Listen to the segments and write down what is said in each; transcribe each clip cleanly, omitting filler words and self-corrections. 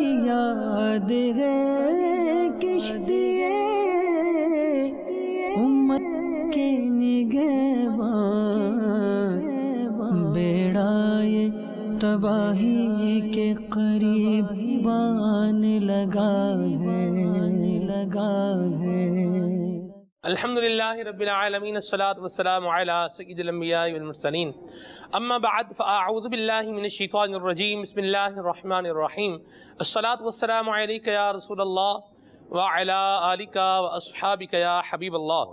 فریاد ہے کشتیے امت کے نگہبان، بیڑا یہ تباہی کے قریب آنے لگا ہے۔ الحمدللہ رب العالمین، الصلاة والسلام علی سید الانبیاء والمرسلین، اما بعد فاعوذ باللہ من الشیطان الرجیم، بسم اللہ الرحمن الرحیم، الصلاة والسلام علیک یا رسول اللہ وعلی آلک واصحابک یا حبیب اللہ،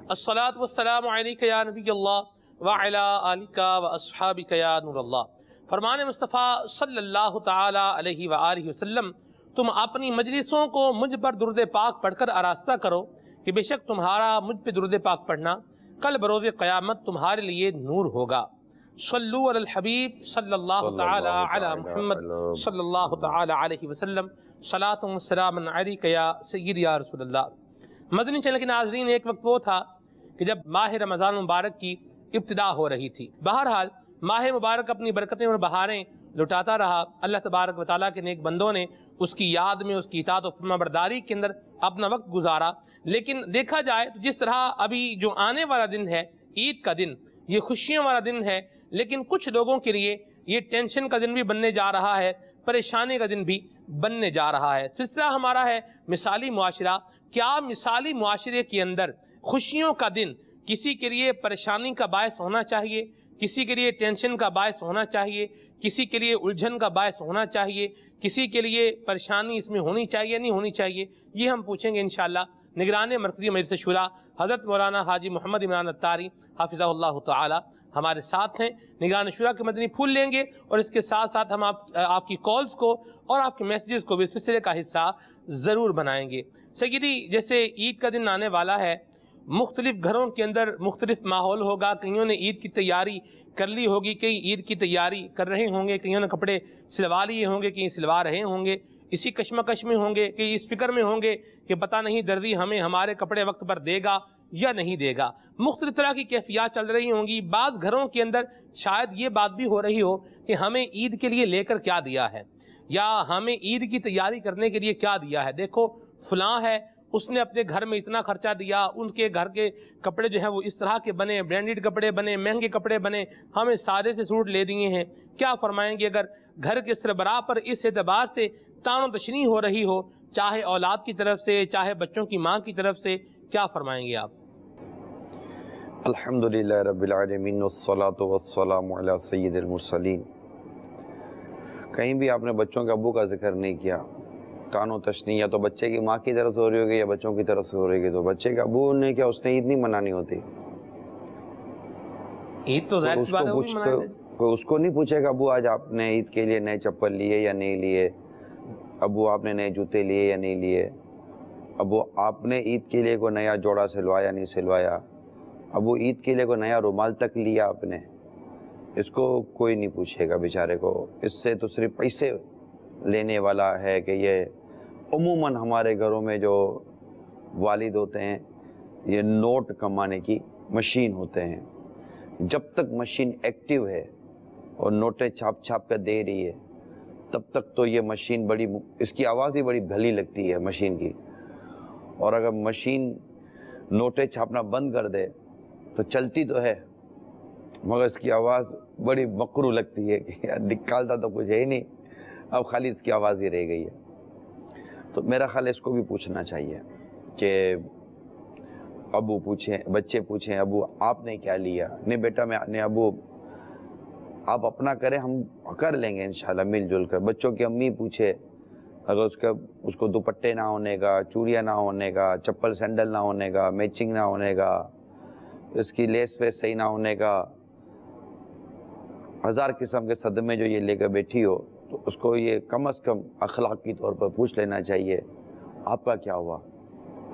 الصلاة والسلام علیک یا نبی اللہ وعلی آلک واصحابک یا نور اللہ۔ فرمان مصطفیٰ صلی اللہ تعالی علیہ وآلہ وسلم، تم اپنی مجلسوں کو مجھ پر درود پاک پڑھ کر آراستہ کرو کہ بے شک تمہارا مجھ پہ درود پاک پڑھنا کل بروز قیامت تمہارے لیے نور ہوگا۔ صلو علی الحبیب صلی اللہ تعالی علی محمد صلی اللہ تعالی علیہ وسلم، صلاۃ و سلام علیک یا سید یا رسول اللہ۔ مدنی چینل کے ناظرین، ایک وقت وہ تھا کہ جب ماہ رمضان مبارک کی ابتدا ہو رہی تھی۔ بہرحال ماہ مبارک اپنی برکتیں اور بہاریں لٹاتا رہا۔ اللہ تبارک و تعالیٰ کے نیک بندوں نے اس کی یاد میں، اس کی اطاعت و فرما برداری کے اندر اپنا وقت گزارا۔ لیکن دیکھا جائے تو جس طرح ابھی جو آنے والا دن ہے، عید کا دن، یہ خوشیوں والا دن ہے، لیکن کچھ لوگوں کے لیے یہ ٹینشن کا دن بھی بننے جا رہا ہے، پریشانی کا دن بھی بننے جا رہا ہے۔ سلسلہ ہمارا ہے مثالی معاشرہ۔ کیا مثالی معاشرے کے اندر خوشیوں کا دن کسی کے لیے پریشانی کا باعث ہونا چاہیے، کسی کے لیے ٹینشن کا باعث ہونا چاہیے، کسی کے لیے الجھن کا باعث ہونا چاہیے، کسی کے لیے پریشانی اس میں ہونی چاہیے نہیں ہونی چاہیے؟ یہ ہم پوچھیں گے انشاءاللہ۔ نگران مرکزی مجلس شورا حضرت مولانا حاجی محمد عمران اتاری حافظہ اللہ تعالی ہمارے ساتھ ہیں۔ نگران شورا کے مدنی پھول لیں گے اور اس کے ساتھ ساتھ ہم آپ کی کالز کو اور آپ کے میسیجز کو بھی اس سلسلے کا حصہ ضرور بنائیں گے۔ سیدی، جیسے عید کا دن آنے والا ہے، مختلف گھروں کے اندر مختلف ماحول ہوگا۔ کئیوں نے عید کی تیاری کر لی ہوگی، کئی عید کی تیاری کر رہے ہوں گے، کئیوں نے کپڑے سلوا لیے ہوں گے، کئی سلوا رہے ہوں گے، اسی کشمکش میں ہوں گے، کئی اس فکر میں ہوں گے کہ پتہ نہیں دردی ہمیں ہمارے کپڑے وقت پر دے گا یا نہیں دے گا۔ مختلف طرح کی کیفیات چل رہی ہوں گی۔ بعض گھروں کے اندر شاید یہ بات بھی ہو رہی ہو کہ ہمیں عید کے لیے لے کر کیا دیا ہے، یا ہمیں عید کی تیاری کرنے کے لیے کیا دیا ہے۔ دیکھو فلاں ہے، اس نے اپنے گھر میں اتنا خرچہ دیا، ان کے گھر کے کپڑے جو ہیں وہ اس طرح کے بنے، برانڈڈ کپڑے بنے، مہنگے کپڑے بنے، ہمیں سادے سے سوٹ لے دیے ہیں۔ کیا فرمائیں گے اگر گھر کے سربراہ پر اس اعتبار سے تان و تشنیع ہو رہی ہو، چاہے اولاد کی طرف سے، چاہے بچوں کی ماں کی طرف سے؟ کیا فرمائیں گے آپ؟ الحمدللہ رب العالمین، والصلاة والسلام علی سید المرسلین۔ کہیں بھی آپ نے بچوں کے ابو کا ذکر نہیں کیا۔ تان و تشنیع یا تو بچے کی ماں کی طرف سے ہو رہی ہوگی یا بچوں کی طرف سے ہو رہی ہوگی، تو بچے کے ابو نے کیا اس نے عید نہیں منانی ہوتی؟ عید تو ظاہر سی بات ہے، کوئی اس کو نہیں پوچھے گا ابو آج آپ نے عید کے لیے نئے چپل لیے یا نہیں لیے، ابو آپ نے نئے جوتے لیے یا نہیں لیے، ابو آپ نے عید کے لیے کوئی نیا جوڑا سلوایا نہیں سلوایا، ابو عید کے لیے کوئی نیا رومال تک لیا آپ نے؟ اس کو کوئی نہیں پوچھے گا بیچارے کو۔ اس سے تو صرف پیسے لینے والا ہے کہ یہ عموماً ہمارے گھروں میں جو والد ہوتے ہیں یہ نوٹ کمانے کی مشین ہوتے ہیں۔ جب تک مشین ایکٹیو ہے اور نوٹیں چھاپ چھاپ کر دے رہی ہے تب تک تو یہ مشین اس کی آواز ہی بڑی بھلی لگتی ہے مشین کی، اور اگر مشین نوٹیں چھاپنا بند کر دے تو چلتی تو ہے مگر اس کی آواز بڑی مکرو لگتی ہے کہ یار نکالتا تو کچھ ہے ہی نہیں، اب خالی اس کی آواز ہی رہ گئی ہے۔ تو میرا خیال اس کو بھی پوچھنا چاہیے کہ ابو پوچھیں، بچے پوچھیں ابو آپ نے کیا لیا؟ نہیں بیٹا میں ابو آپ اپنا کریں، ہم کر لیں گے انشاءاللہ مل جل کر۔ بچوں کی امی پوچھے، اگر اس کو دوپٹے نہ ہونے کا، چوڑیاں نہ ہونے کا، چپل سینڈل نہ ہونے کا، میچنگ نہ ہونے کا، اس کی لیس ویس صحیح نہ ہونے کا، ہزار قسم کے صدمے جو یہ لے کر بیٹھی ہو، تو اس کو یہ کم از کم اخلاق کی طور پر پوچھ لینا چاہیے آپ کا کیا ہوا،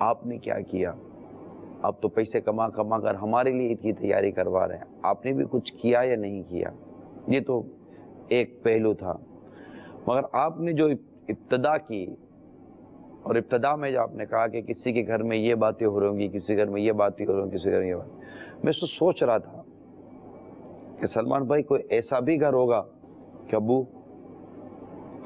آپ نے کیا کیا؟ آپ تو پیسے کما کما کر ہمارے لیے عید کی تیاری کروا رہے ہیں، آپ نے بھی کچھ کیا یا نہیں کیا؟ یہ تو ایک پہلو تھا۔ مگر آپ نے جو ابتدا کی، اور ابتدا میں جو آپ نے کہا کہ کسی کے گھر میں یہ باتیں ہو رہی ہوں گی، کسی گھر میں یہ باتیں ہو رہی ہوں گی، کسی گھر میں یہ بات، میں اس کو سوچ رہا تھا کہ سلمان بھائی کوئی ایسا بھی گھر ہوگا کہ ابو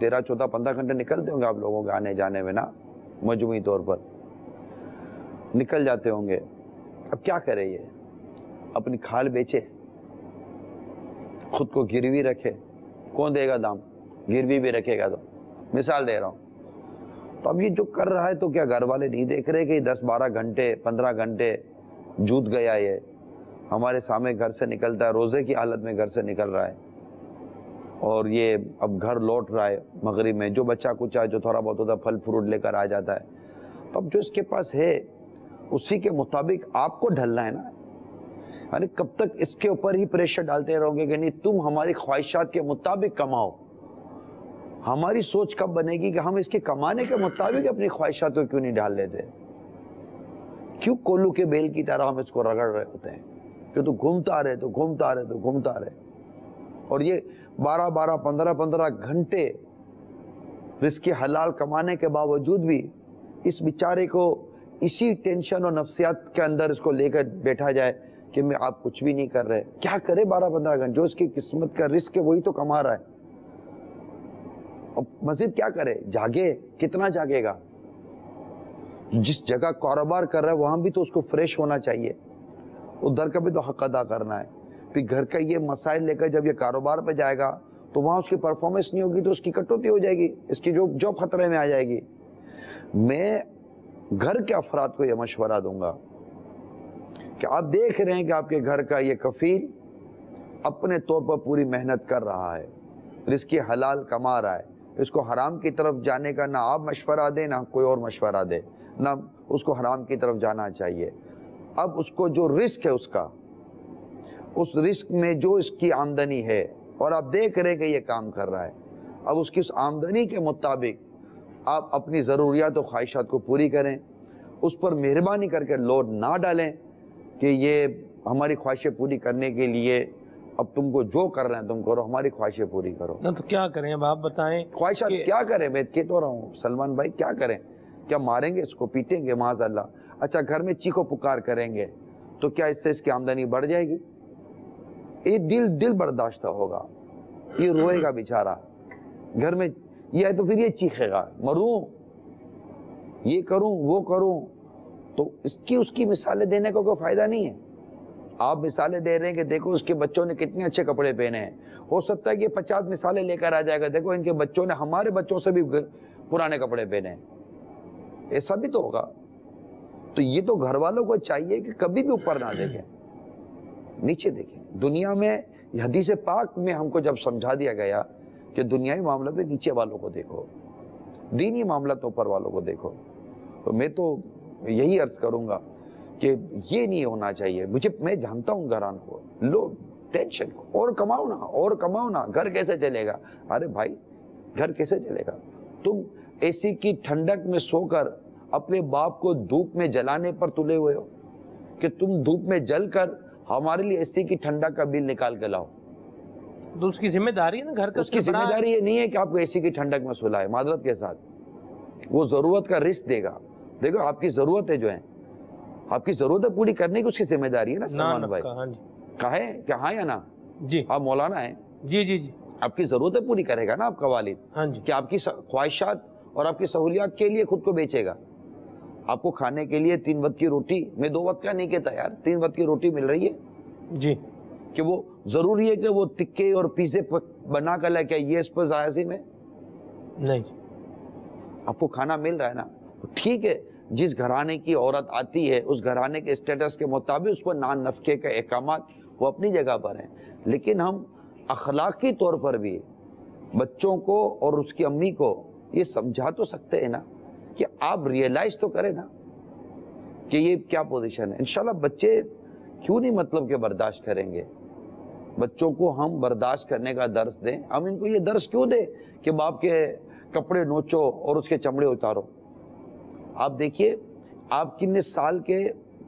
13, 14, 15 گھنٹے نکلتے ہوں گے آپ لوگوں کے آنے جانے میں نا، مجموعی طور پر نکل جاتے ہوں گے. اب کیا کرے یہ؟ اپنی کھال بیچے، خود کو گروی رکھے، کون دے گا دام؟ گروی بھی رکھے گا تو، مثال دے رہا ہوں. تو اب یہ جو کر رہا ہے تو کیا گھر والے نہیں دیکھ رہے کہ 10, 12 گھنٹے 15 گھنٹے جوت گیا، یہ ہمارے سامنے گھر سے نکلتا ہے، روزے کی حالت میں گھر سے نکل رہا ہے، اور یہ اب گھر لوٹ رہا ہے مغرب میں، جو بچہ کچھ ہے جو تھوڑا بہت ہوتا ہے پھل فروٹ لے کر آ جاتا ہے. تو اب جو اس کے پاس ہے اسی کے مطابق آپ کو ڈھلنا ہے نا. یعنی کب تک اس کے اوپر ہی پریشر ڈالتے رہو گے کہ نہیں تم ہماری خواہشات کے مطابق کماؤ؟ ہماری سوچ کب بنے گی کہ ہم اس کے کمانے کے مطابق اپنی خواہشات کو کیوں نہیں ڈال لیتے؟ کیوں کولو کے بیل کی طرح ہم اس کو رگڑ رہے ہوتے ہیں کہ تو گھومتا رہے تو گھومتا رہے تو گھومتا رہے. اور یہ 12, 15 گھنٹے رزق حلال کمانے کے باوجود بھی اس بیچارے کو اسی ٹینشن اور نفسیات کے اندر اس کو لے کر بیٹھا جائے کہ میں آپ کچھ بھی نہیں کر رہے. کیا کرے 12-15 گھنٹے؟ جو اس کی قسمت کا رزق ہے وہی تو کما رہا ہے. اب مزید کیا کرے؟ جاگے، کتنا جاگے گا؟ جس جگہ کاروبار کر رہا ہے وہاں بھی تو اس کو فریش ہونا چاہیے، ادھر کا بھی تو حق ادا کرنا ہے. پھر گھر کا یہ مسائل لے کر جب یہ کاروبار پہ جائے گا تو وہاں اس کی پرفارمنس نہیں ہوگی تو اس کی کٹوتی ہو جائے گی، اس کی جو خطرے میں آ جائے گی. میں گھر کے افراد کو یہ مشورہ دوں گا کہ آپ دیکھ رہے ہیں کہ آپ کے گھر کا یہ کفیل اپنے طور پر پوری محنت کر رہا ہے، رزق حلال کما رہا ہے، اس کو حرام کی طرف جانے کا نہ آپ مشورہ دیں نہ کوئی اور مشورہ دے، نہ اس کو حرام کی طرف جانا چاہیے. اب اس کو جو رزق ہے اس رزق میں جو اس کی آمدنی ہے اور آپ دیکھ رہے کہ یہ کام کر رہا ہے، اب اس کی اس آمدنی کے مطابق آپ اپنی ضروریات و خواہشات کو پوری کریں. اس پر مہربانی کر کے لوڈ نہ ڈالیں کہ یہ ہماری خواہشیں پوری کرنے کے لیے اب تم کو جو کر رہے ہیں تم کرو، ہماری خواہشیں پوری کرو. تو کیا کریں اب آپ بتائیں؟ خواہشات کیا کریں؟ میں کہہ تو رہا ہوں سلمان بھائی، کیا کریں؟ کیا ماریں گے اس کو، پیٹیں گے معاذ اللہ؟ اچھا گھر میں چیخو پکار کریں گے تو کیا اس سے اس کی آمدنی بڑھ جائے گی؟ یہ دل برداشتہ ہوگا، یہ روئے گا بیچارہ گھر میں، یہ ہے تو پھر یہ چیخے گا مروں، یہ کروں وہ کروں. تو اس کی مثالیں دینے کا کوئی فائدہ نہیں ہے. آپ مثالیں دے رہے ہیں کہ دیکھو اس کے بچوں نے کتنے اچھے کپڑے پہنے ہیں، ہو سکتا ہے کہ 50 مثالیں لے کر آ جائے گا، دیکھو ان کے بچوں نے ہمارے بچوں سے بھی پرانے کپڑے پہنے ہیں. ایسا بھی تو ہوگا. تو یہ تو گھر والوں کو چاہیے کہ کبھی بھی اوپر نہ دیکھیں، نیچے دیکھیں. دنیا میں حدیث پاک میں ہم کو جب سمجھا دیا گیا کہ دنیاوی معاملات میں نیچے والوں کو دیکھو، دینی معاملات اوپر والوں کو دیکھو، تو میں تو یہی عرض کروں گا کہ یہ نہیں ہونا چاہیے. میں جانتا ہوں گھران کو، لو ٹینشن اور کماؤ نا، گھر کیسے چلے گا؟ ارے بھائی گھر کیسے چلے گا؟ تم اے سی کی ٹھنڈک میں سو کر اپنے باپ کو دھوپ میں جلانے پر تلے ہوئے ہو کہ تم دھوپ میں جل کر ہمارے لیے اے سی کی ٹھنڈک کا بل نکال کے لاؤ. تو اس کی ذمہ داری ہے نا گھر کا. اس کی ذمہ داری یہ نہیں ہے کہ آپ کو اے سی کی ٹھنڈک میں سلائے، معذرت کے ساتھ وہ ضرورت کا رزق دے گا. دیکھو آپ کی ضرورتیں جو ہیں، آپ کی ضرورتیں پوری کرنے کی اس کی ذمہ داری ہے نا سلمان بھائی. کہا ہے کہ ہاں یا نا؟ جی آپ مولانا ہیں. جی آپ کی ضرورتیں پوری کرے گا نا آپ کا والد. ہاں جی. کہ آپ کی خواہشات اور آپ کی سہولیات کے لیے خود کو بیچے گا. آپ کو کھانے کے لیے 3 وقت کی روٹی، میں 2 وقت کا نہیں کہتا یار، 3 وقت کی روٹی مل رہی ہے جی، کہ وہ ضروری ہے کہ وہ تکے اور پیزے بنا کر لے کے یہ اس پر ضائع میں نہیں. آپ کو کھانا مل رہا ہے نا، ٹھیک ہے. جس گھرانے کی عورت آتی ہے اس گھرانے کے اسٹیٹس کے مطابق اس کو نان نفقے کے احکامات وہ اپنی جگہ پر ہیں. لیکن ہم اخلاقی طور پر بھی بچوں کو اور اس کی امی کو یہ سمجھا تو سکتے ہیں نا کہ آپ ریئلائز تو کریں نا کہ یہ کیا پوزیشن ہے. انشاءاللہ بچے کیوں نہیں مطلب کہ برداشت کریں گے. بچوں کو ہم برداشت کرنے کا درس دیں. ہم ان کو یہ درس کیوں دیں کہ باپ کے کپڑے نوچو اور اس کے چمڑے اتارو. آپ دیکھیے آپ کتنے سال کے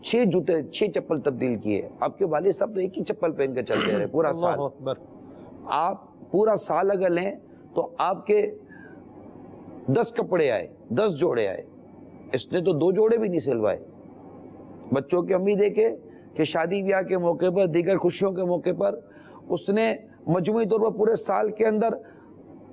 6 چپل تبدیل کیے. آپ کے والد صاحب تو ایک ہی چپل پہن کے چلتے رہے پورا سال. آپ پورا سال اگر لیں تو آپ کے 10 کپڑے آئے، 10 جوڑے آئے. اس نے تو 2 جوڑے بھی نہیں سلوائے. بچوں کی امی دیکھے کہ شادی بیاہ کے موقع پر، دیگر خوشیوں کے موقع پر اس نے مجموعی طور پر پورے سال کے اندر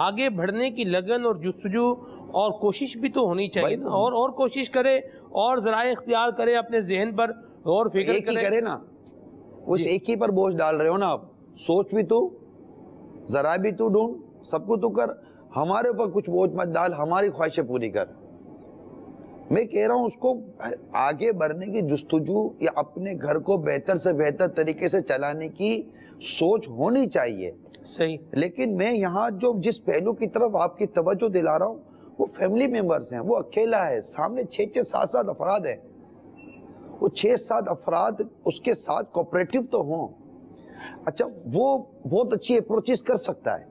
آگے بڑھنے کی لگن اور جستجو اور کوشش بھی تو ہونی چاہیے نا، اور کوشش کرے اور ذرائع اختیار کرے، اپنے ذہن پر غور فکر ایک ہی کرے نا، اس ایک ہی پر بوجھ ڈال رہے ہو نا آپ، سوچ بھی تو، ذرائع بھی تو ڈھونڈ، سب کو تو کر، ہمارے اوپر کچھ بوجھ مت ڈال، ہماری خواہشیں پوری کر۔ میں کہہ رہا ہوں اس کو آگے بڑھنے کی جستجو یا اپنے گھر کو بہتر سے بہتر طریقے سے چلانے کی سوچ ہونی چاہیے۔ صحیح۔ لیکن میں یہاں جو جس پہلو کی طرف آپ کی توجہ دلا رہا ہوں وہ فیملی ممبرز ہیں، وہ اکیلا ہے، سامنے 6-7 افراد ہیں، وہ 6-7 افراد اس کے ساتھ کوپریٹو تو ہوں۔ اچھا وہ بہت اچھی اپروچز کر سکتا ہے،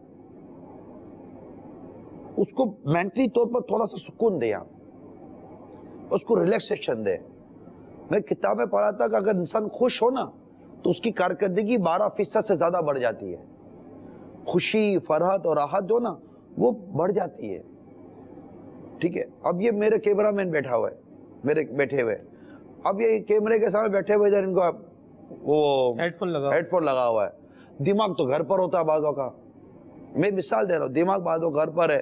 اس کو مینٹلی طور پر تھوڑا سا سکون دے، آپ اس کو ریلیکسیشن دے۔ میں کتاب میں پڑھا تھا کہ اگر انسان خوش ہو نا تو اس کی کارکردگی 12% سے زیادہ بڑھ جاتی ہے، خوشی، فرحت اور راحت جو نا وہ بڑھ جاتی ہے۔ ٹھیک ہے، اب یہ میرے کیمرہ مین بیٹھا ہوا ہے، میرے بیٹھے ہوئے، اب یہ کیمرے کے سامنے بیٹھے ہوئے ان کو وہ ہیڈ فون لگا ہوا ہے، دماغ تو گھر پر ہوتا ہے بعضوں کا، میں مثال دے رہا ہوں، دماغ بعضوں گھر پر ہے،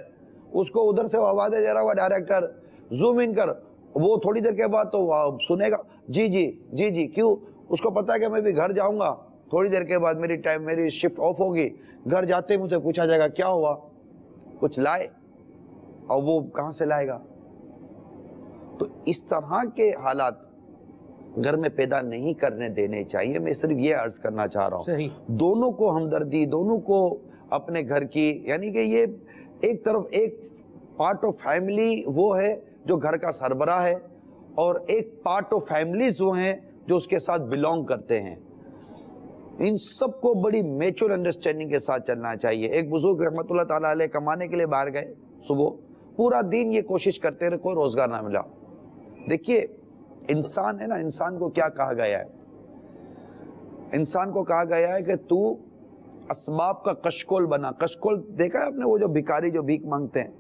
اس کو ادھر سے آوازیں دے رہا ہوا ڈائریکٹر، زوم ان کر، وہ تھوڑی دیر کے بعد تو سنے گا جی جی جی جی، کیوں؟ اس کو پتا ہے کہ میں بھی گھر جاؤں گا، تھوڑی دیر کے بعد میری شفٹ آف ہوگی، گھر جاتے مجھ سے پوچھا جائے گا کیا ہوا، کچھ لائے، اور وہ کہاں سے لائے گا؟ تو اس طرح کے حالات گھر میں پیدا نہیں کرنے دینے چاہیے۔ میں صرف یہ عرض کرنا چاہ رہا ہوں، دونوں کو ہمدردی، دونوں کو اپنے گھر کی، یعنی کہ یہ ایک طرف ایک پارٹ آف فیملی وہ ہے جو گھر کا سربراہ ہے، اور ایک پارٹ آف فیملیز وہ ہیں جو اس کے ساتھ بلونگ کرتے ہیں۔ ان سب کو بڑی میچور انڈرسٹینڈنگ کے ساتھ چلنا چاہیے۔ ایک بزرگ رحمت اللہ تعالیٰ علیہ کمانے کے لیے باہر گئے، صبح پورا دن یہ کوشش کرتے رہے، کوئی روزگار نہ ملا۔ دیکھیے انسان ہے نا، انسان کو کیا کہا گیا ہے؟ انسان کو کہا گیا ہے کہ تو اسباب کا کشکول بنا۔ کشکول دیکھا ہے آپ نے، وہ جو بھکاری جو بھیک مانگتے ہیں،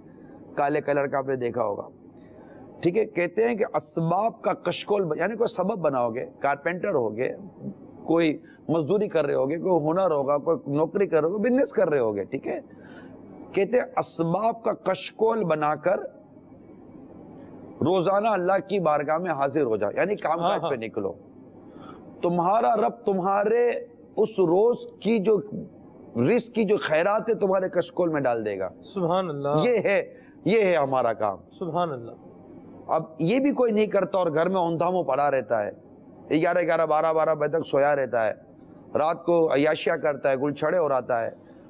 کالے کلر کا آپ نے دیکھا ہوگا، ٹھیک ہے؟ کہتے ہیں کہ اسباب کا کشکول، یعنی کوئی سبب بناؤ گے، کارپینٹر ہوگے، کوئی مزدوری کر رہے ہوگے، کوئی ہنر ہوگا، کوئی نوکری کر رہے ہوگے، بزنس کر رہے ہوگے، ٹھیک ہے؟ کہتے ہیں اسباب کا کشکول بنا کر روزانہ اللہ کی بارگاہ میں حاضر ہو جاؤ، یعنی کام کاج پہ نکلو، تمہارا رب تمہارے اس روز کی جو رزق کی جو خیرات ہے تمہارے کشکول میں ڈال دے گا۔ سبحان اللہ، یہ ہے ہمارا کام۔ سبحان اللہ۔ اب یہ بھی کوئی نہیں کرتا اور گھر میں اوندھاموں پڑا رہتا ہے، 11 12 بجے تک سویا رہتا ہے، رات کو عیاشیاں کرتا ہے، گل چھڑے ہو رہتا ہے،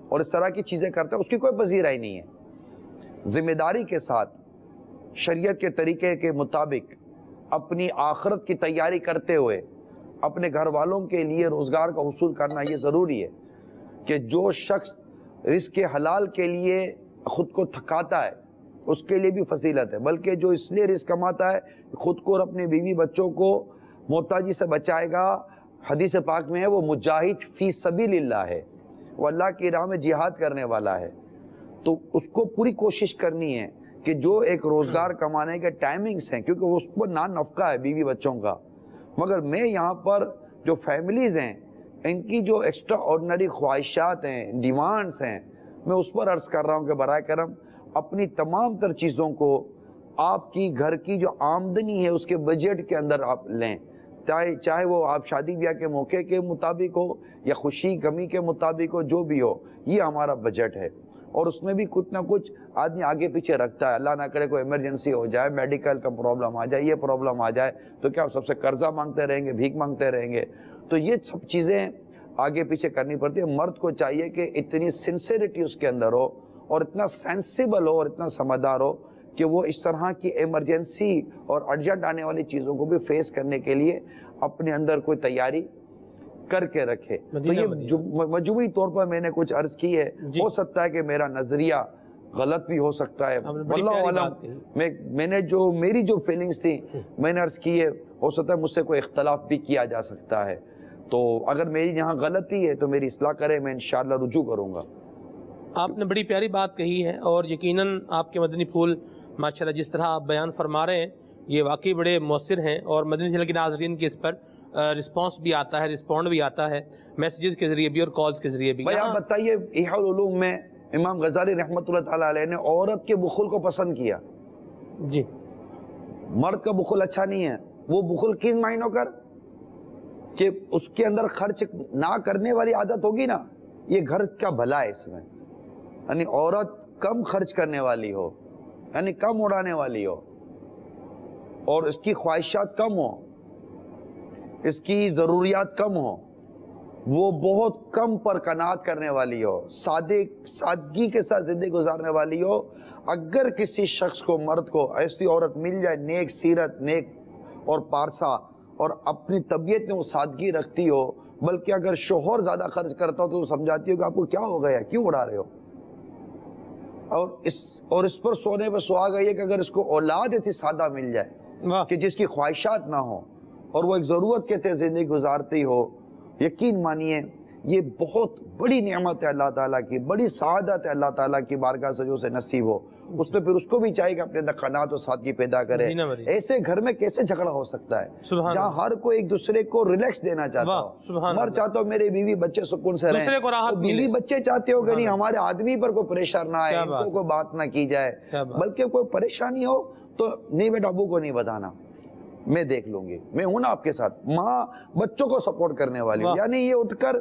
اور اس طرح کی چیزیں کرتا ہے، اس کی کوئی پذیرائی نہیں ہے۔ ذمہ داری کے ساتھ شریعت کے طریقے کے مطابق اپنی آخرت کی تیاری کرتے ہوئے اپنے گھر والوں کے لیے روزگار کا حصول کرنا یہ ضروری ہے کہ جو شخص رزق حلال کے لیے خود کو تھکاتا ہے اس کے لیے بھی فضیلت ہے، بلکہ جو اس لیے رزق کماتا ہے خود کو اور اپنے بیوی بچوں کو محتاجی سے بچائے گا، حدیث پاک میں ہے وہ مجاہد فی سبیل اللہ ہے، وہ اللہ کی راہ میں جہاد کرنے والا ہے۔ تو اس کو پوری کوشش کرنی ہے کہ جو ایک روزگار کمانے کے ٹائمنگز ہیں، کیونکہ اس پر نان نفقہ ہے بیوی بچوں کا، مگر میں یہاں پر جو فیملیز ہیں ان کی جو ایکسٹرا آرڈنری خواہشات ہیں، ڈیمانڈز ہیں، میں اس پر عرض کر رہا ہوں کہ برائے کرم اپنی تمام تر چیزوں کو آپ کی گھر کی جو آمدنی ہے اس کے بجٹ کے اندر آپ لیں، چاہے وہ آپ شادی بیاہ کے موقع کے مطابق ہو یا خوشی غمی کے مطابق ہو، جو بھی ہو، یہ ہمارا بجٹ ہے۔ اور اس میں بھی کچھ نہ کچھ آدمی آگے پیچھے رکھتا ہے، اللہ نہ کرے کوئی ایمرجنسی ہو جائے، میڈیکل کا پرابلم آ جائے، یہ پرابلم آ جائے، تو کیا سب سے قرضہ مانگتے رہیں گے، بھیک مانگتے رہیں گے؟ تو یہ سب چیزیں آگے پیچھے کرنی پڑتی ہے۔ مرد کو چاہیے کہ اتنی سنسیریٹی اس کے اندر ہو اور اتنا سینسیبل ہو اور اتنا سمجھدار ہو کہ وہ اس طرح کی ایمرجنسی اور ارجنٹ آنے والی چیزوں کو بھی فیس کرنے کے لیے اپنے اندر کوئی تیاری کر کے رکھے۔ تو یہ مجموعی طور پر میں نے کچھ عرض کی ہے، ہو سکتا ہے کہ میرا نظریہ غلط بھی ہو سکتا ہے، واللہ عالم۔ میں نے جو میری جو فیلنگز تھی میں نے عرض کی ہے، ہو سکتا ہے مجھ سے کوئی اختلاف بھی کیا جا سکتا ہے، تو اگر میری یہاں غلطی ہے تو میری اصلاح کرے، میں انشاءاللہ رجوع کروں گا۔ آپ نے بڑی پیاری بات کہی ہے، اور یقیناً آپ کے مدنی پھول ماشاءاللہ جس طرح آپ بیان فرما رہے ہیں یہ واقعی بڑے مؤثر ہیں، اور مدنی چینل کے ناظرین کے اس پر رسپانس بھی آتا ہے، رسپونڈ بھی آتا ہے، میسیجز کے ذریعے بھی اور کالز کے ذریعے بھی۔ بھائی آپ بتائیے احیاء العلوم میں امام غزالی رحمۃ اللہ تعالیٰ علیہ نے عورت کے بخل کو پسند کیا. جی. مرد کا بخل اچھا نہیں ہے. وہ بخل کن معنوں کر کہ اس کے اندر خرچ نہ کرنے والی عادت ہوگی نا, یہ گھر کا بھلا ہے اس میں. یعنی عورت کم خرچ کرنے والی ہو, یعنی کم اڑانے والی ہو, اور اس کی خواہشات کم ہو, اس کی ضروریات کم ہو, وہ بہت کم پر قناعت کرنے والی ہو, سادگی کے ساتھ زندگی گزارنے والی ہو. اگر کسی شخص کو, مرد کو ایسی عورت مل جائے, نیک سیرت, نیک اور پارسا, اور اپنی طبیعت میں وہ سادگی رکھتی ہو, بلکہ اگر شوہر زیادہ خرچ کرتا ہو تو سمجھاتی ہو کہ آپ کو کیا ہو گیا, کیوں اڑا رہے ہو, اور اس پر سونے پر سہاگا یہ کہ اگر اس کو اولاد اتنی سادہ مل جائے کہ جس کی خواہشات نہ ہو اور وہ ایک ضرورت کے تحت زندگی گزارتی ہو, یقین مانیے یہ بہت بڑی نعمت ہے اللہ تعالیٰ کی, بڑی سعادت ہے اللہ تعالیٰ کی بارگاہ سے جو اسے نصیب ہو. اس میں پھر اس کو بھی چاہیے کہ اپنے اندر قناعت و سادگی پیدا کرے. ایسے گھر میں کیسے جھگڑا ہو سکتا ہے جہاں ہر کوئی ایک دوسرے کو ریلیکس دینا چاہتا ہو. مر چاہتا ہو میرے بیوی بچے سکون سے رہیں, بیوی بچے چاہتے ہو کہ نہیں ہمارے آدمی پر کوئی پریشان نہ آئے, ان کو کوئی بات نہ کی جائے, بلکہ کوئی پریشانی ہو تو نہیں بیٹا ابو کو نہیں بتانا, میں دیکھ لوں گی, میں ہوں نا آپ کے ساتھ. ماں بچوں کو سپورٹ کرنے والی ہوں, یعنی یہ اٹھ کر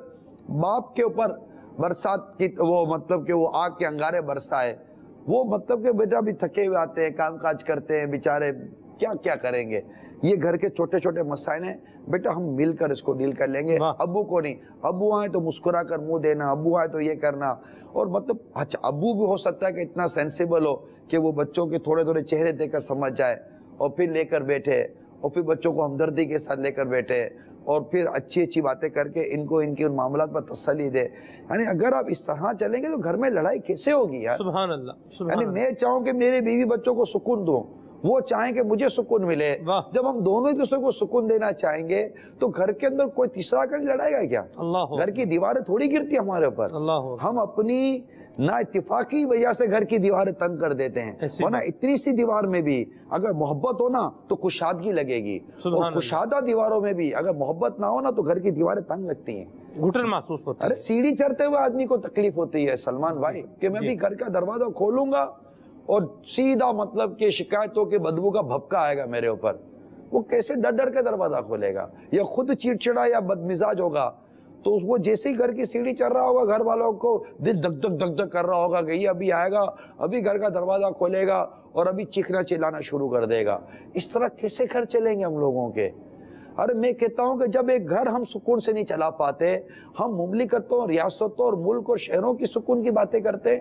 باپ کے اوپر برسات کی وہ مطلب کہ وہ آگ کے انگارے برسائے, وہ مطلب کہ بیٹا بھی تھکے ہوئے آتے ہیں, کام کاج کرتے ہیں بیچارے, کیا کیا کریں گے, یہ گھر کے چھوٹے چھوٹے مسائل ہیں, بیٹا ہم مل کر اس کو ڈیل کر لیں گے. ابو کو نہیں, ابو آئے تو مسکرا کر منہ دینا, ابو آئے تو یہ کرنا. اور مطلب اچھا ابو بھی ہو سکتا ہے کہ اتنا سینسیبل ہو کہ وہ بچوں کے تھوڑے تھوڑے چہرے دیکھ کر سمجھ جائے, اور پھر لے کر بیٹھے, اور پھر بچوں کو ہمدردی کے ساتھ لے کر بیٹھے, اور پھر اچھی اچھی باتیں کر کے ان کو ان کے ان معاملات پر تسلی دے. یعنی اگر آپ اس طرح چلیں گے تو گھر میں لڑائی کیسے ہوگی یار؟ سبحان اللہ. یعنی میں چاہوں کہ میرے بیوی بچوں کو سکون دوں, وہ چاہیں کہ مجھے سکون ملے. جب ہم دونوں ایک دوسرے کو سکون دینا چاہیں گے تو گھر کے اندر کوئی تیسرا کر لڑائے گا کیا؟ گھر کی دیواریں تھوڑی گرتی ہمارے اوپر, ہم اپنی نا اتفاقی وجہ سے گھر کی دیواریں تنگ کر دیتے ہیں. ورنہ اتنی سی دیوار میں بھی اگر محبت ہو نا تو کشادگی لگے گی, اور کشادہ دیواروں میں بھی اگر محبت نہ ہو نا تو گھر کی دیواریں تنگ لگتی ہیں, گھٹن محسوس ہوتا ہے. ارے سیڑھی چڑھتے ہوئے آدمی کو تکلیف ہوتی ہے سلمان بھائی, کہ میں بھی گھر کا دروازہ کھولوں گا اور سیدھا مطلب کہ شکایتوں کے بدبو کا بھپکا آئے گا میرے اوپر. وہ کیسے ڈر ڈر کے دروازہ کھولے گا, یا خود چڑچڑا یا بدمزاج ہوگا تو وہ جیسے ہی گھر کی سیڑھی چڑھ رہا ہوگا گھر والوں کو دل دھک دھک دھک دھک کر رہا ہوگا کہ یہ ابھی آئے گا, ابھی گھر کا دروازہ کھولے گا اور ابھی چیخنا چلانا شروع کر دے گا. اس طرح کیسے گھر چلیں گے ہم لوگوں کے؟ ارے میں کہتا ہوں کہ جب ایک گھر ہم سکون سے نہیں چلا پاتے, ہم مملکتوں, ریاستوں اور ملک اور شہروں کی سکون کی باتیں کرتے.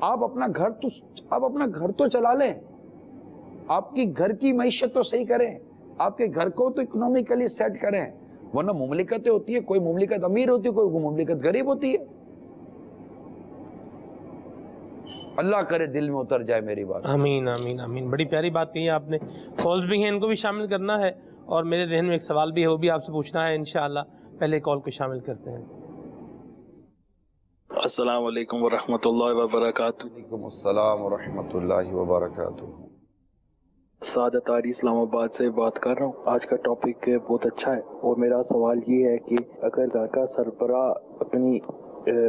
آپ اپنا گھر تو چلا لیں, آپ کی گھر کی معیشت تو صحیح کریں, آپ کے گھر کو تو اکنومیکلی سیٹ کریں. ورنہ مملکتیں ہوتی ہے, کوئی مملکت امیر ہوتی ہے, کوئی مملکت غریب ہوتی ہے. اللہ کرے دل میں اتر جائے میری بات. آمین آمین آمین. بڑی پیاری بات کہی آپ نے. کالز بھی ہیں, ان کو بھی شامل کرنا ہے, اور میرے ذہن میں ایک سوال بھی ہے, وہ بھی آپ سے پوچھنا ہے انشاءاللہ. پہلے کال کو شامل کرتے ہیں. السلام علیکم ورحمۃ اللہ وبرکاتہ. وعلیکم السلام ورحمۃ اللہ وبرکاتہ. سعادت آری اسلام آباد سے بات کر رہا ہوں. آج کا ٹاپک بہت اچھا ہے, اور میرا سوال یہ ہے کہ اگر گھر کا سربراہ اپنی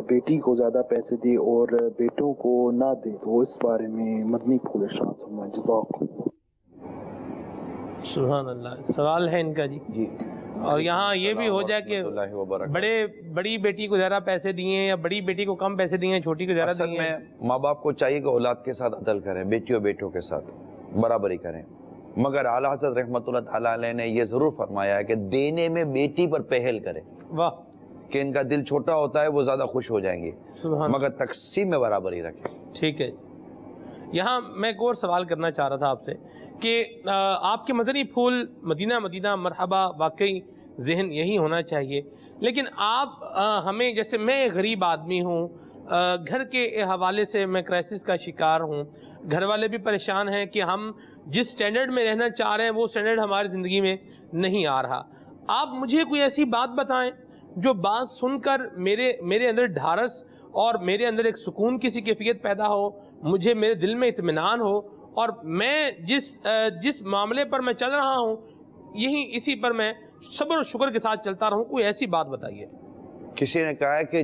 بیٹی کو زیادہ پیسے دے اور بیٹوں کو نہ دے تو اس بارے میں مدنی پھول ارشاد فرمائیں. جزاک اللہ. سبحان اللہ. سوال ہے ان کا جی. اور یہاں یہ بھی ہو جائے کہ بڑی بیٹی کو زیادہ پیسے دیے یا بڑی بیٹی کو کم پیسے دیے, چھوٹی کو زیادہ دیے. ماں باپ کو چاہیے کہ اولاد کے ساتھ عدل کریں, بیٹیوں بیٹوں کے ساتھ برابری کریں. مگر اعلیٰ حضرت رحمۃ اللہ تعالیٰ علیہ نے یہ ضرور فرمایا ہے کہ دینے میں بیٹی پر پہل کرے. واہ. کہ ان کا دل چھوٹا ہوتا ہے, وہ زیادہ خوش ہو جائیں گے, مگر تقسیم میں برابری رکھیں. ٹھیک ہے. یہاں میں ایک اور سوال کرنا چاہ رہا تھا آپ سے کہ آپ کے مدنی پھول مدینہ مدینہ مرحبا, واقعی ذہن یہی ہونا چاہیے. لیکن آپ ہمیں, جیسے میں غریب آدمی ہوں, گھر کے حوالے سے میں کرائسس کا شکار ہوں, گھر والے بھی پریشان ہیں کہ ہم جس سٹینڈرڈ میں رہنا چاہ رہے ہیں وہ سٹینڈرڈ ہماری زندگی میں نہیں آ رہا. آپ مجھے کوئی ایسی بات بتائیں جو بات سن کر میرے اندر ڈھارس اور میرے اندر ایک سکون کی سی کیفیت پیدا ہو, مجھے میرے دل میں اطمینان ہو, اور میں جس معاملے پر میں چل رہا ہوں اسی پر میں صبر و شکر کے ساتھ چلتا رہوں. کوئی ایسی بات بتائیے. کسی نے کہا ہے کہ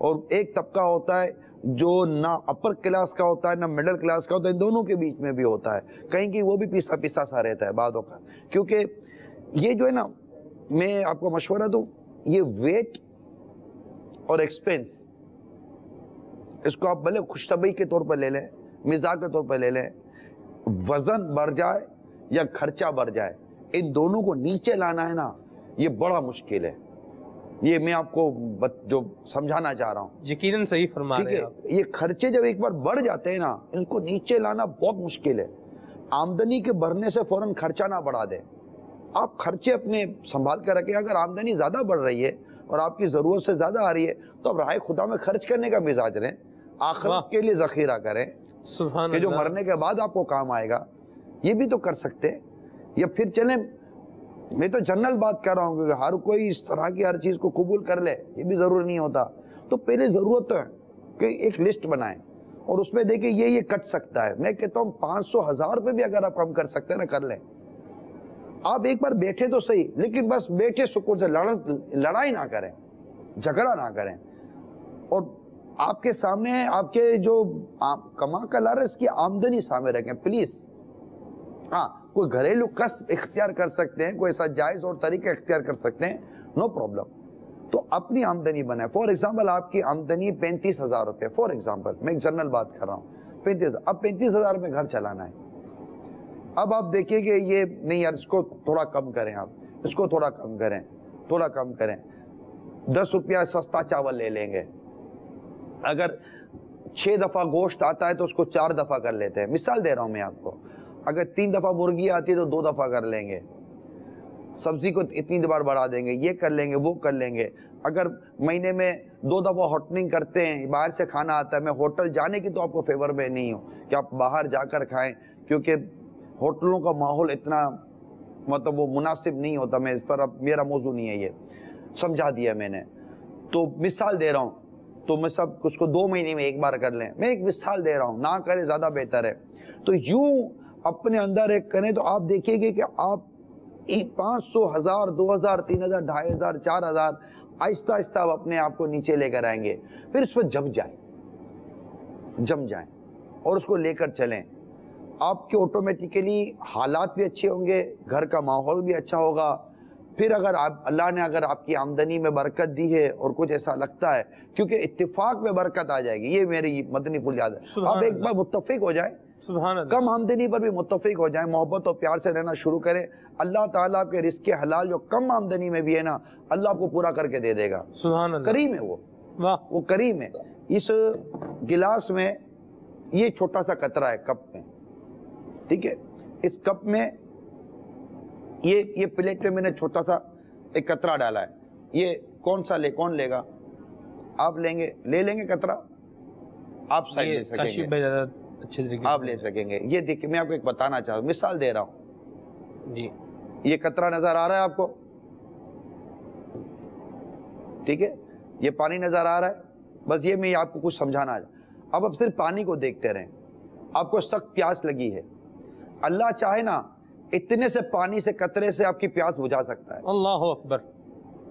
اور ایک طبقہ ہوتا ہے جو نہ اپر کلاس کا ہوتا ہے نہ مڈل کلاس کا ہوتا ہے، ان دونوں کے بیچ میں بھی ہوتا ہے، کہیں کہ وہ بھی پیسا پیسا سا رہتا ہے بعدوں کا. کیونکہ یہ جو ہے نا، میں آپ کو مشورہ دوں، یہ ویٹ اور ایکسپینس، اس کو آپ بھلے خوش طبعی کے طور پر لے لیں، مزاج کے طور پر لے لیں، وزن بڑھ جائے یا خرچہ بڑھ جائے، ان دونوں کو نیچے لانا ہے نا، یہ بڑا مشکل ہے. یہ میں آپ کو جو سمجھانا چاہ رہا ہوں، یقیناً صحیح فرما رہے ہیں آپ. یہ خرچے جب ایک بار بڑھ جاتے ہیں نا، ان کو نیچے لانا بہت مشکل ہے. آمدنی کے بڑھنے سے فوراً خرچہ نہ بڑھا دیں، آپ خرچے اپنے سنبھال کر رکھیں. اگر آمدنی زیادہ بڑھ رہی ہے اور آپ کی ضرورت سے زیادہ آ رہی ہے تو اب راہ خدا میں خرچ کرنے کا مزاج رہیں، آخرت کے لیے ذخیرہ کریں سبحان کہ جو اللہ. مرنے کے بعد آپ کو کام آئے گا. یہ بھی تو کر سکتے ہیں. یا پھر چلیں، میں تو جنرل بات کر رہا ہوں کہ ہر کوئی اس طرح کی ہر چیز کو قبول کر لے، یہ بھی ضروری نہیں ہوتا. تو پہلے ضرورت تو ہے کہ ایک لسٹ بنائیں اور اس میں دیکھیں یہ کٹ سکتا ہے. میں کہتا ہوں 500,000 روپے بھی اگر آپ کم کر سکتے ہیں نا، کر لیں. آپ ایک بار بیٹھے تو صحیح، لیکن بس بیٹھے سکون سے، لڑائی نہ کریں، جھگڑا نہ کریں. اور آپ کے سامنے آپ کے جو کما کر لا رہے اس کی آمدنی سامنے رکھیں پلیز. ہاں، کوئی گھریلو کسب اختیار کر سکتے ہیں، کوئی ایسا جائز اور طریقہ اختیار کر سکتے ہیں، نو پرابلم. تو اپنی آمدنی بنائے. فور ایگزامپل آپ کی آمدنی 35,000 روپے، فور ایگزامپل میں ایک جنرل بات کر رہا ہوں، 35,000. اب 35,000 روپے گھر چلانا ہے. اب آپ دیکھیں کہ یہ نہیں یار، اس کو تھوڑا کم کریں، آپ اس کو تھوڑا کم کریں، تھوڑا کم کریں. 10 روپیہ سستا چاول لے لیں گے. اگر 6 دفعہ گوشت آتا ہے تو اس کو 4 دفعہ کر لیتے ہیں. مثال دے رہا ہوں میں آپ کو. اگر 3 دفعہ مرغی آتی ہے تو 2 دفعہ کر لیں گے. سبزی کو اتنی بار بڑھا دیں گے، یہ کر لیں گے، وہ کر لیں گے. اگر مہینے میں 2 دفعہ ہوٹلنگ کرتے ہیں، باہر سے کھانا آتا ہے، میں ہوٹل جانے کی تو آپ کو فیور میں نہیں ہوں کہ آپ باہر جا کر کھائیں، کیونکہ ہوٹلوں کا ماحول اتنا مطلب وہ مناسب نہیں ہوتا. میں اس پر اب میرا موضوع نہیں ہے، یہ سمجھا دیا میں نے. تو مثال دے رہا ہوں، تو میں سب اس کو 2 مہینے میں ایک بار کر لیں. میں ایک مثال دے رہا ہوں، نہ کرے زیادہ بہتر ہے. تو یوں اپنے اندر ایک کریں تو آپ دیکھیں گے کہ آپ 500، 1000، 2000، 3000، 2500، 4000 آہستہ آہستہ آپ اپنے آپ کو نیچے لے کر آئیں گے. پھر اس پہ جم جائیں اور اس کو لے کر چلیں. آپ کے آٹومیٹیکلی حالات بھی اچھے ہوں گے، گھر کا ماحول بھی اچھا ہوگا. پھر اگر اللہ نے اگر آپ کی آمدنی میں برکت دی ہے اور کچھ ایسا لگتا ہے، کیونکہ اتفاق میں برکت آ جائے گی. یہ میری مدنی پھول یاد ہے. آپ ایک بار متفق ہو جائیں، سبحان اللہ. کم آمدنی پر بھی متفق ہو جائیں، محبت اور پیار سے رہنا شروع کریں. اللہ تعالیٰ کے رزق حلال جو کم آمدنی میں بھی ہے نا، اللہ آپ کو پورا کر کے دے دے گا. سبحان اللہ. کریم ہے وہ، واہ. وہ کریم ہے. اس گلاس میں یہ چھوٹا سا قطرہ ہے کپ میں، ٹھیک ہے. اس کپ میں یہ پلیٹ میں نے چھوٹا سا ایک قطرہ ڈالا ہے. یہ کون لے گا؟ آپ لیں گے، لے لیں گے قطرہ. آپ سائڈ لے سکیں گے، آپ لے سکیں گے. یہ دیکھیں، میں آپ کو ایک بتانا چاہتا ہوں، مثال دے رہا ہوں جی. یہ قطرہ نظر آ رہا ہے آپ کو؟ ٹھیک ہے، یہ پانی نظر آ رہا ہے. بس یہ میں آپ کو کچھ سمجھانا. اب صرف پانی کو دیکھتے رہیں. آپ کو سخت پیاس لگی ہے، اللہ چاہے نا اتنے سے پانی سے قطرے سے آپ کی پیاس بجھا سکتا ہے. اللہ اکبر.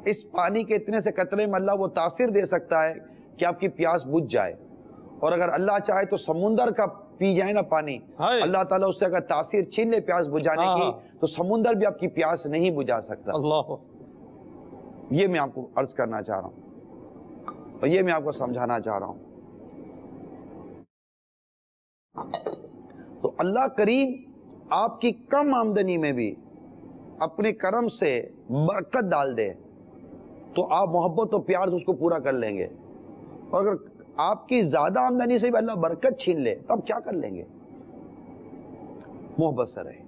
اس پانی کے اتنے سے قطرے میں اللہ وہ تاثیر دے سکتا ہے کہ آپ کی پیاس بجھ جائے. اور اگر اللہ چاہے تو سمندر کا پی جائے نا پانی، اللہ تعالیٰ اس سے اگر تاثیر چھین لے پیاس بجھانے کی تو سمندر بھی آپ کی پیاس نہیں بجھا سکتا. اللہ. یہ میں آپ کو عرض کرنا چاہ رہا ہوں اور یہ میں آپ کو سمجھانا چاہ رہا ہوں. تو اللہ کریم آپ کی کم آمدنی میں بھی اپنے کرم سے برکت ڈال دے تو آپ محبت و پیار سے اس کو پورا کر لیں گے. اور اگر آپ کی زیادہ آمدنی سے بھی اللہ برکت چھین لے تو آپ کیا کر لیں گے؟ محبت سے رہیں.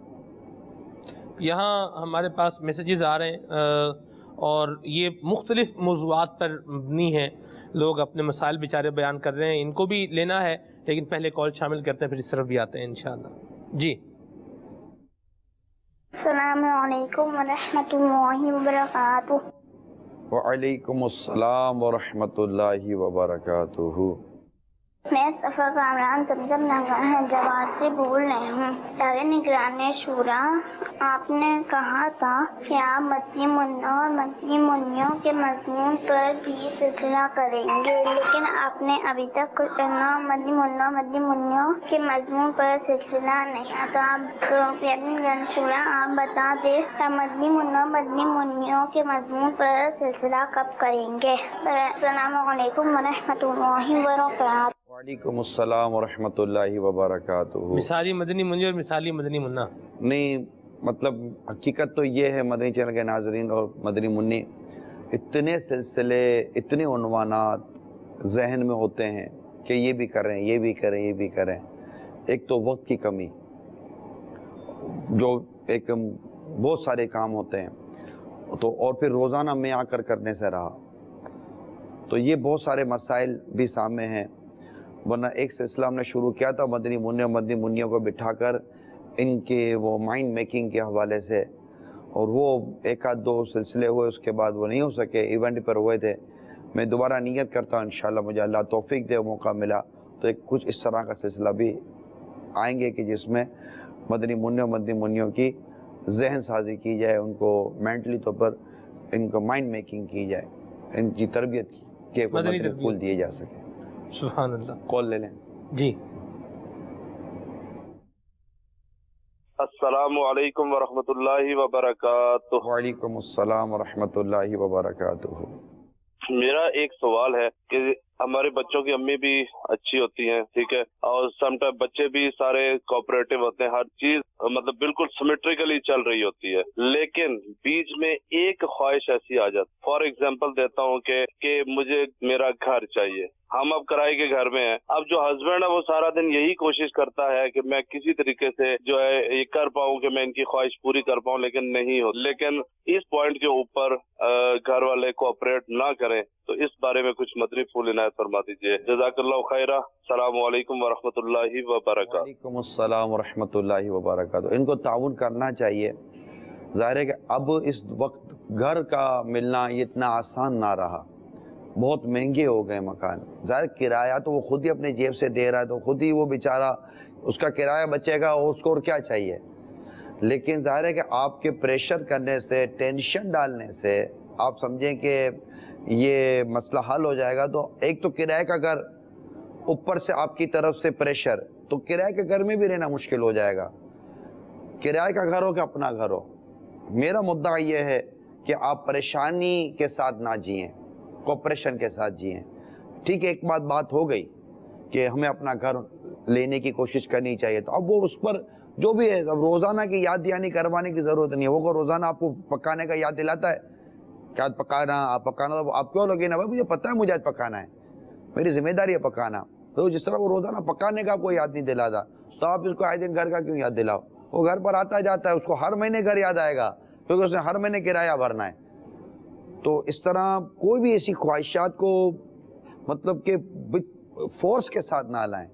یہاں ہمارے پاس میسیجز آ رہے ہیں اور یہ مختلف موضوعات پر مبنی ہیں. لوگ اپنے مسائل بیچارے بیان کر رہے ہیں، ان کو بھی لینا ہے، لیکن پہلے کال شامل کرتے ہیں، پھر اس طرف بھی آتے ہیں انشاءاللہ. جی. السلام علیکم ورحمۃ اللہ وبرکاتہ. وعلیکم السلام ورحمۃ اللہ وبرکاتہ. میں سفر کامران زمزم نگر حیدرآباد سے بول رہی ہوں۔ ادارے نگران شورا، آپ نے کہا تھا کہ آپ مدنی منوں اور مدنی منوں کے مضمون پر بھی سلسلہ کریں گے، لیکن آپ نے ابھی تک مدنی منوں کے مضمون پر سلسلہ نہیں۔ تو آپ نگران شورا آپ بتا دیں کہ مدنی منوں کے مضمون پر سلسلہ کب کریں گے؟ السلام علیکم ورحمۃ اللہ وبرکاتہ۔ وعلیکم السلام ورحمۃ اللہ وبرکاتہ۔ مثالی مدنی منی اور مثالی مدنی منا نہیں، مطلب حقیقت تو یہ ہے مدنی چینل کے ناظرین اور مدنی منی، اتنے سلسلے، اتنے عنوانات ذہن میں ہوتے ہیں کہ یہ بھی کریں، یہ بھی کریں، یہ بھی کریں۔ ایک تو وقت کی کمی، جو ایک بہت سارے کام ہوتے ہیں، تو اور پھر روزانہ میں آ کر کرنے سے رہا، تو یہ بہت سارے مسائل بھی سامنے ہیں۔ ورنہ ایک سلسلہ ہم نے شروع کیا تھا مدنی منوں اور مدنی منیوں کو بٹھا کر ان کے وہ مائنڈ میکنگ کے حوالے سے، اور وہ ایک آدھ دو سلسلے ہوئے، اس کے بعد وہ نہیں ہو سکے، ایونٹ پر ہوئے تھے۔ میں دوبارہ نیت کرتا ہوں انشاءاللہ مجھے اللہ توفیق دے، موقع ملا تو ایک کچھ اس طرح کا سلسلہ بھی آئیں گے کہ جس میں مدنی منوں اور مدنی منیوں کی ذہن سازی کی جائے، ان کو مینٹلی طور پر ان کو مائنڈ میکنگ کی جائے، ان کی تربیت کے مدنی پھول دیے جا سکے۔ سبحان اللہ۔ کال لے لیں جی۔ السلام علیکم ورحمۃ اللہ وبرکاتہ۔ وعلیکم السلام ورحمۃ اللہ وبرکاتہ۔ میرا ایک سوال ہے کہ ہمارے بچوں کی امی بھی اچھی ہوتی ہیں، ٹھیک ہے، اور سم ٹائم بچے بھی سارے کوآپریٹو ہوتے ہیں، ہر چیز مطلب بالکل سیمیٹریکلی چل رہی ہوتی ہے، لیکن بیچ میں ایک خواہش ایسی آ جاتی۔ فار ایگزامپل دیتا ہوں کہ مجھے میرا گھر چاہیے، ہم اب کرائے کے گھر میں ہیں، اب جو ہسبینڈ ہے وہ سارا دن یہی کوشش کرتا ہے کہ میں کسی طریقے سے جو ہے یہ کر پاؤں کہ میں ان کی خواہش پوری کر پاؤں، لیکن نہیں ہو، لیکن اس پوائنٹ کے اوپر گھر والے کوآپریٹ نہ کریں، تو اس بارے میں کچھ مدنی پھول عنایت فرما دیجیے۔ جزاک اللہ خیرہ۔ السلام علیکم ورحمۃ اللہ وبرکاتہ۔ وعلیکم السلام ورحمۃ اللہ وبرکاتہ۔ ان کو تعاون کرنا چاہیے۔ ظاہر ہے کہ اب اس وقت گھر کا ملنا یہ اتنا آسان نہ رہا، بہت مہنگے ہو گئے مکان۔ ظاہر کرایہ تو وہ خود ہی اپنے جیب سے دے رہا ہے، تو خود ہی وہ بیچارہ اس کا کرایہ بچے گا، اور اس کو اور کیا چاہیے۔ لیکن ظاہر ہے کہ آپ کے پریشر کرنے سے، ٹینشن ڈالنے سے آپ سمجھیں کہ یہ مسئلہ حل ہو جائے گا، تو ایک تو کرایہ کا گھر، اوپر سے آپ کی طرف سے پریشر، تو کرایہ کے گھر میں بھی رہنا مشکل ہو جائے گا۔ کرایہ کا گھر ہو کہ اپنا گھر ہو، میرا مدعا یہ ہے کہ آپ پریشانی کے ساتھ نہ جئیں، کوپریشن کے ساتھ جئیں۔ ٹھیک ہے، ایک بات ہو گئی کہ ہمیں اپنا گھر لینے کی کوشش کرنی چاہیے، تو اب وہ اس پر جو بھی ہے، اب روزانہ کی یاد دہانی کروانے کی ضرورت نہیں ہے۔ وہ روزانہ آپ کو پکانے کا یاد دلاتا ہے کہ آج پکانا، تو آپ کیوں لگے نا بھائی مجھے پتہ ہے مجھے آج پکانا ہے، میری ذمہ داری ہے پکانا۔ تو جس طرح وہ روزانہ پکانے کا آپ کو یاد نہیں دلاتا، تو آپ اس کو آئے دن گھر کا کیوں یاد دلاؤ؟ وہ گھر پر آتا جاتا ہے، اس کو ہر مہینے گھر یاد آئے گا، کیونکہ اس نے ہر مہینے کرایہ بھرنا ہے۔ تو اس طرح کوئی بھی ایسی خواہشات کو مطلب کہ فورس کے ساتھ نہ لائیں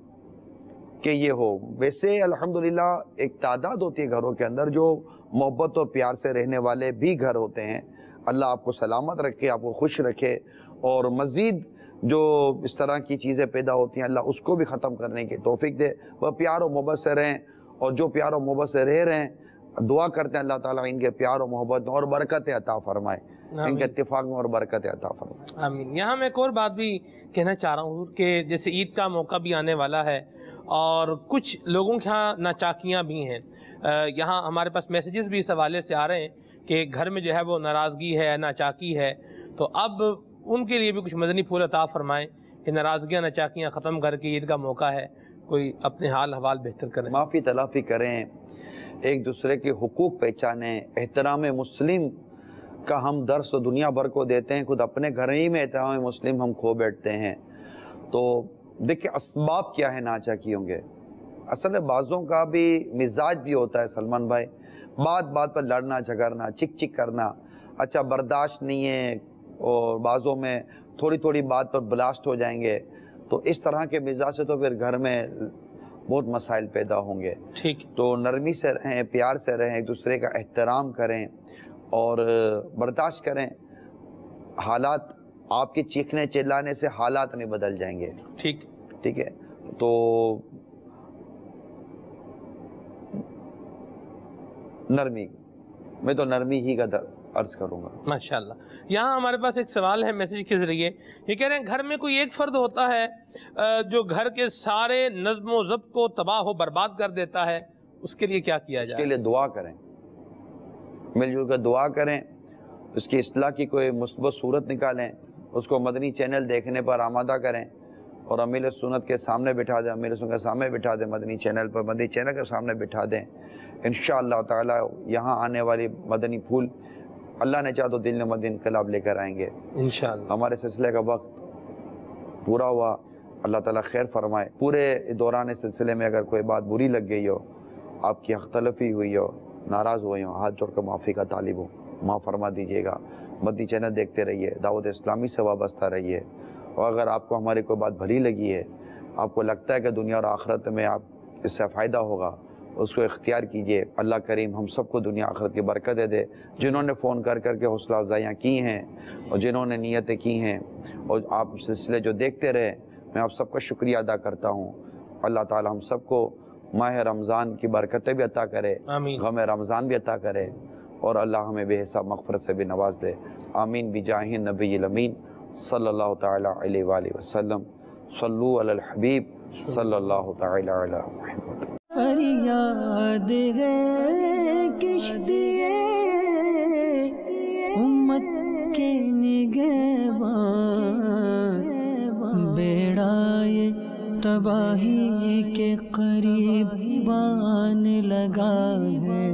کہ یہ ہو۔ ویسے الحمدللہ ایک تعداد ہوتی ہے گھروں کے اندر جو محبت اور پیار سے رہنے والے بھی گھر ہوتے ہیں۔ اللہ آپ کو سلامت رکھے، آپ کو خوش رکھے، اور مزید جو اس طرح کی چیزیں پیدا ہوتی ہیں اللہ اس کو بھی ختم کرنے کی توفیق دے۔ وہ پیار و محبت سے رہیں، اور جو پیار و محبت سے رہ رہے ہیں دعا کرتے ہیں اللہ تعالیٰ ان کے پیار و محبت میں اور برکت عطا فرمائے، ان کے اتفاق میں اور برکت عطا فرمائے۔ آمین۔ یہاں میں ایک اور بات بھی کہنا چاہ رہا ہوں کہ جیسے عید کا موقع بھی آنے والا ہے، اور کچھ لوگوں کے ہاں ناچاکیاں بھی ہیں۔ یہاں ہمارے پاس میسیجز بھی اس حوالے سے آ رہے ہیں کہ گھر میں جو ہے وہ ناراضگی ہے، ناچاکی ہے، تو اب ان کے لیے بھی کچھ مدنی پھول عطا فرمائیں کہ ناراضگیاں، ناچاکیاں ختم کر کے عید کا موقع ہے، کوئی اپنے حال حوال بہتر کریں، معافی تلافی کریں، ایک دوسرے کے حقوق پہچانیں۔ احترام مسلم کا ہم درس دنیا بھر کو دیتے ہیں، خود اپنے گھر ہی میں احترام مسلم ہم کھو بیٹھتے ہیں۔ تو دیکھیں اسباب کیا ہے ناچاکیوں کے، اصل میں بعضوں کا بھی مزاج بھی ہوتا ہے سلمان بھائی، بات پر لڑنا جھگڑنا، چک کرنا، اچھا برداشت نہیں ہے، اور بعضوں میں تھوڑی بات پر بلاسٹ ہو جائیں گے، تو اس طرح کے مزاج سے تو پھر گھر میں بہت مسائل پیدا ہوں گے۔ ٹھیک، تو نرمی سے رہیں، پیار سے رہیں، ایک دوسرے کا احترام کریں اور برداشت کریں۔ حالات آپ کے چیخنے چلانے سے حالات نہیں بدل جائیں گے، ٹھیک ٹھیک ہے. تو نرمی، میں تو نرمی ہی کا عرض کروں گا. ماشاءاللہ. یہاں ہمارے پاس ایک سوال ہے میسیج کے ذریعے، یہ کہہ رہے ہیں گھر میں کوئی ایک فرد ہوتا ہے جو گھر کے سارے نظم و ضبط کو تباہ و برباد کر دیتا ہے، اس کے لیے کیا کیا جائے؟ اس کے لیے دعا کریں، مل جل کر دعا کریں، اس کی اصلاح کی کوئی مثبت صورت نکالیں، اس کو مدنی چینل دیکھنے پر آمادہ کریں اور امیل سنت کے سامنے بٹھا دیں، امیل سنت کے سامنے بٹھا دیں، مدنی چینل پر مدنی چینل کے سامنے بٹھا دیں. انشاءاللہ تعالی یہاں آنے والی مدنی پھول اللہ نے چاہا تو دل میں مدنی انقلاب لے کر آئیں گے انشاءاللہ. ہمارے سلسلے کا وقت پورا ہوا، اللہ تعالیٰ خیر فرمائے. پورے دوران سلسلے میں اگر کوئی بات بری لگ گئی ہو، آپ کی حق تلفی ہوئی ہو، ناراض ہوئے ہوں، ہاتھ جوڑ کر معافی کا طالب ہوں، معاف فرما دیجیے گا. مدنی چینل دیکھتے رہیے، دعوت اسلامی سے وابستہ رہیے. اور اگر آپ کو ہماری کوئی بات بھلی لگی ہے، آپ کو لگتا ہے کہ دنیا اور آخرت میں آپ اس سے فائدہ ہوگا، اس کو اختیار کیجئے. اللہ کریم ہم سب کو دنیا آخرت کی برکت دے. جنہوں نے فون کر کر کے حوصلہ افزائیاں کی ہیں اور جنہوں نے نیتیں کی ہیں اور آپ سلسلے جو دیکھتے رہے، میں آپ سب کا شکریہ ادا کرتا ہوں. اللہ تعالی ہم سب کو ماہ رمضان کی برکتیں بھی عطا کرے، غم رمضان بھی عطا کرے، اور اللہ ہمیں بے حساب مغفرت سے بھی نواز دے. آمین بجاہ نبی الامین صلی اللہ تعالی علیہ وآلہ وسلم. صلو علی الحبیب صلی اللہ تعالی علی محمد. فریاد ہے کشتیے امت کے نگہبان، بیڑائے تباہی کے قریب بان لگا ہے.